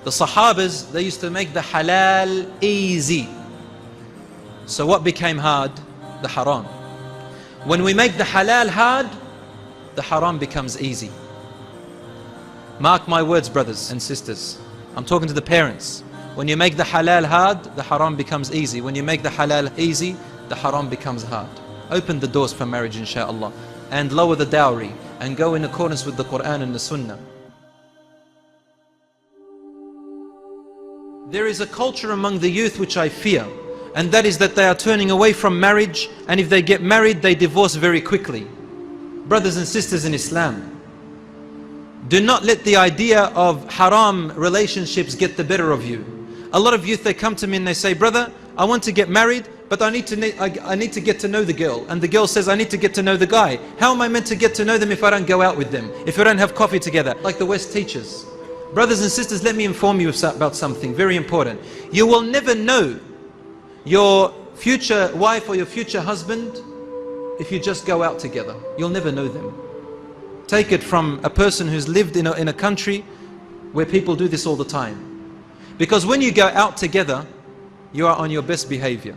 The Sahabas, they used to make the halal easy. So what became hard? The haram. When we make the halal hard, the haram becomes easy. Mark my words, brothers and sisters. I'm talking to the parents. When you make the halal hard, the haram becomes easy. When you make the halal easy, the haram becomes hard. Open the doors for marriage, inshaAllah, and lower the dowry, and go in accordance with the Quran and the Sunnah. There is a culture among the youth which I fear, and that is that they are turning away from marriage, and if they get married, they divorce very quickly. Brothers and sisters in Islam, do not let the idea of haram relationships get the better of you. A lot of youth, they come to me and they say, brother, I want to get married, but I need to get to know the girl. And the girl says, I need to get to know the guy. How am I meant to get to know them if I don't go out with them? If I don't have coffee together? Like the West teaches. Brothers and sisters, let me inform you about something very important. You will never know your future wife or your future husband if you just go out together. You'll never know them. Take it from a person who's lived in a country where people do this all the time. Because when you go out together, you are on your best behavior.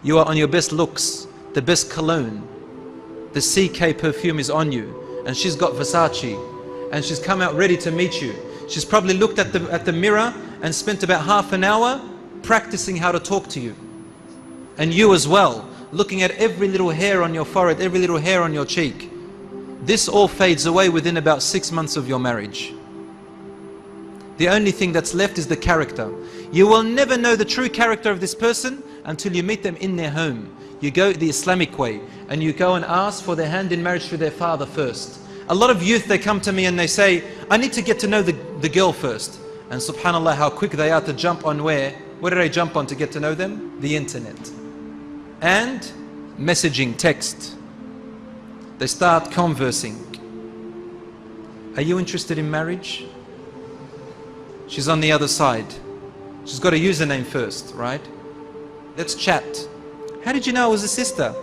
You are on your best looks, the best cologne. The CK perfume is on you, and she's got Versace, and she's come out ready to meet you. She's probably looked at the mirror and spent about half an hour practicing how to talk to you. And you as well, looking at every little hair on your forehead, every little hair on your cheek. This all fades away within about 6 months of your marriage. The only thing that's left is the character. You will never know the true character of this person until you meet them in their home. You go the Islamic way, and you go and ask for their hand in marriage to their father first. A lot of youth, they come to me and they say, I need to get to know the girl first. And subhanAllah, how quick they are to jump on where? Where do they jump on to get to know them? The internet. And messaging, text. They start conversing. Are you interested in marriage? She's on the other side. She's got a username first, right? Let's chat. How did you know I was a sister?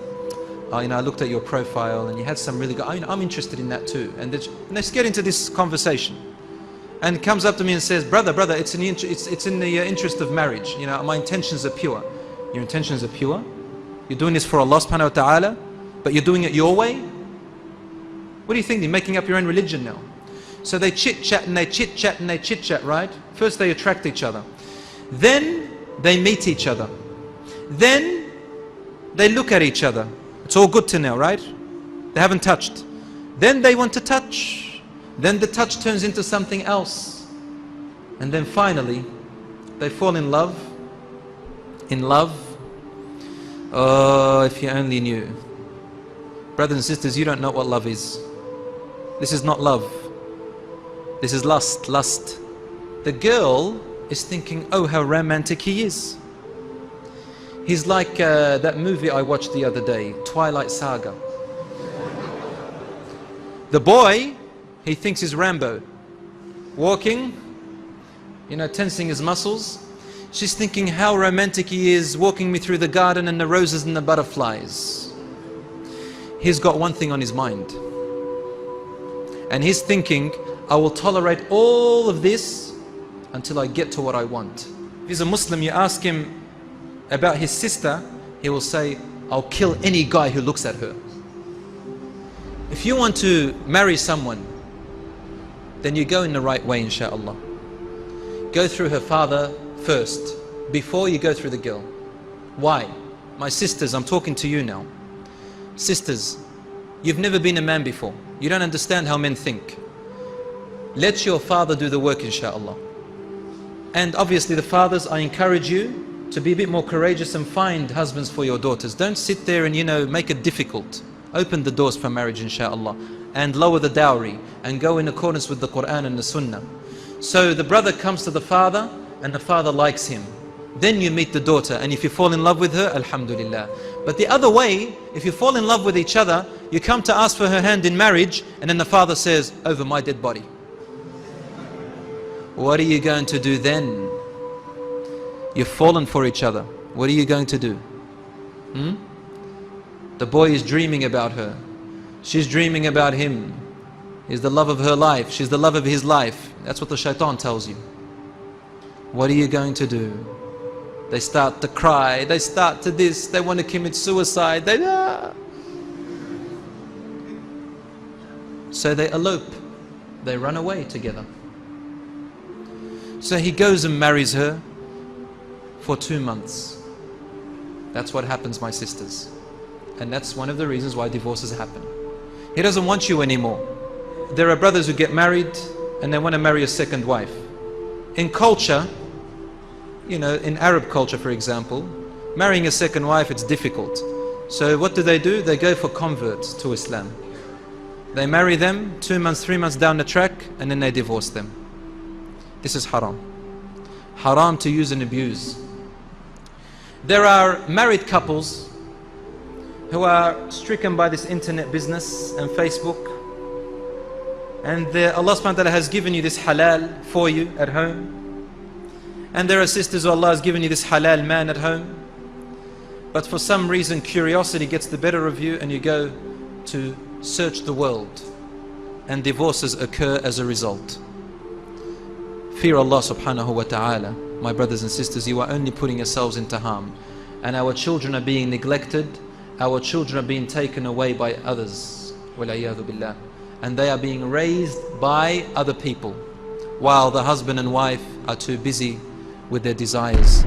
Oh, I looked at your profile and you had some really good, I'm interested in that too. And let's get into this conversation. And comes up to me and says, brother, it's in the interest of marriage. My intentions are pure. Your intentions are pure? You're doing this for Allah subhanahu wa ta'ala, but you're doing it your way? What do you think? You're making up your own religion now. So they chit-chat and they chit-chat and they chit-chat, right? First they attract each other. Then they meet each other. Then they look at each other. It's all good to now, right? They haven't touched. Then they want to touch. Then the touch turns into something else. And then finally, they fall in love. In love. Oh, if you only knew. Brothers and sisters, you don't know what love is. This is not love. This is lust, lust. The girl is thinking, oh, how romantic he is. He's like that movie I watched the other day, Twilight Saga. The boy, he thinks he's Rambo. Walking, tensing his muscles. She's thinking how romantic he is, walking me through the garden and the roses and the butterflies. He's got one thing on his mind. And he's thinking, I will tolerate all of this until I get to what I want. If he's a Muslim, you ask him about his sister, he will say, I'll kill any guy who looks at her. If you want to marry someone, then you go in the right way, inshaAllah. Go through her father first, before you go through the girl. Why? My sisters, I'm talking to you now. Sisters, you've never been a man before. You don't understand how men think. Let your father do the work, inshaAllah. And obviously the fathers, I encourage you to be a bit more courageous and find husbands for your daughters. Don't sit there and make it difficult. Open the doors for marriage, inshaAllah, and lower the dowry and go in accordance with the Quran and the Sunnah. So the brother comes to the father and the father likes him. Then you meet the daughter, and if you fall in love with her, alhamdulillah. But the other way, if you fall in love with each other, you come to ask for her hand in marriage, and then the father says, over my dead body. What are you going to do then? You've fallen for each other. What are you going to do? The boy is dreaming about her. She's dreaming about him. He's the love of her life. She's the love of his life. That's what the shaitan tells you. What are you going to do? They start to cry, they start to this, they want to commit suicide, So they elope, they run away together. So he goes and marries her for 2 months. That's what happens, my sisters. And that's one of the reasons why divorces happen. He doesn't want you anymore. There are brothers who get married and they want to marry a second wife. In culture, you know, in Arab culture for example, marrying a second wife, it's difficult. So what do? They go for converts to Islam. They marry them 2 months, 3 months down the track, and then they divorce them. This is haram. Haram to use and abuse. There are married couples who are stricken by this internet business and Facebook, and Allah subhanahu wa ta'ala has given you this halal for you at home. And there are sisters who Allah has given you this halal man at home, but for some reason curiosity gets the better of you and you go to search the world, and divorces occur as a result. Fear Allah subhanahu wa ta'ala. My brothers and sisters, you are only putting yourselves into harm, and our children are being neglected, our children are being taken away by others, وَالْعِيَاذُ بِاللَّهِ, and they are being raised by other people while the husband and wife are too busy with their desires.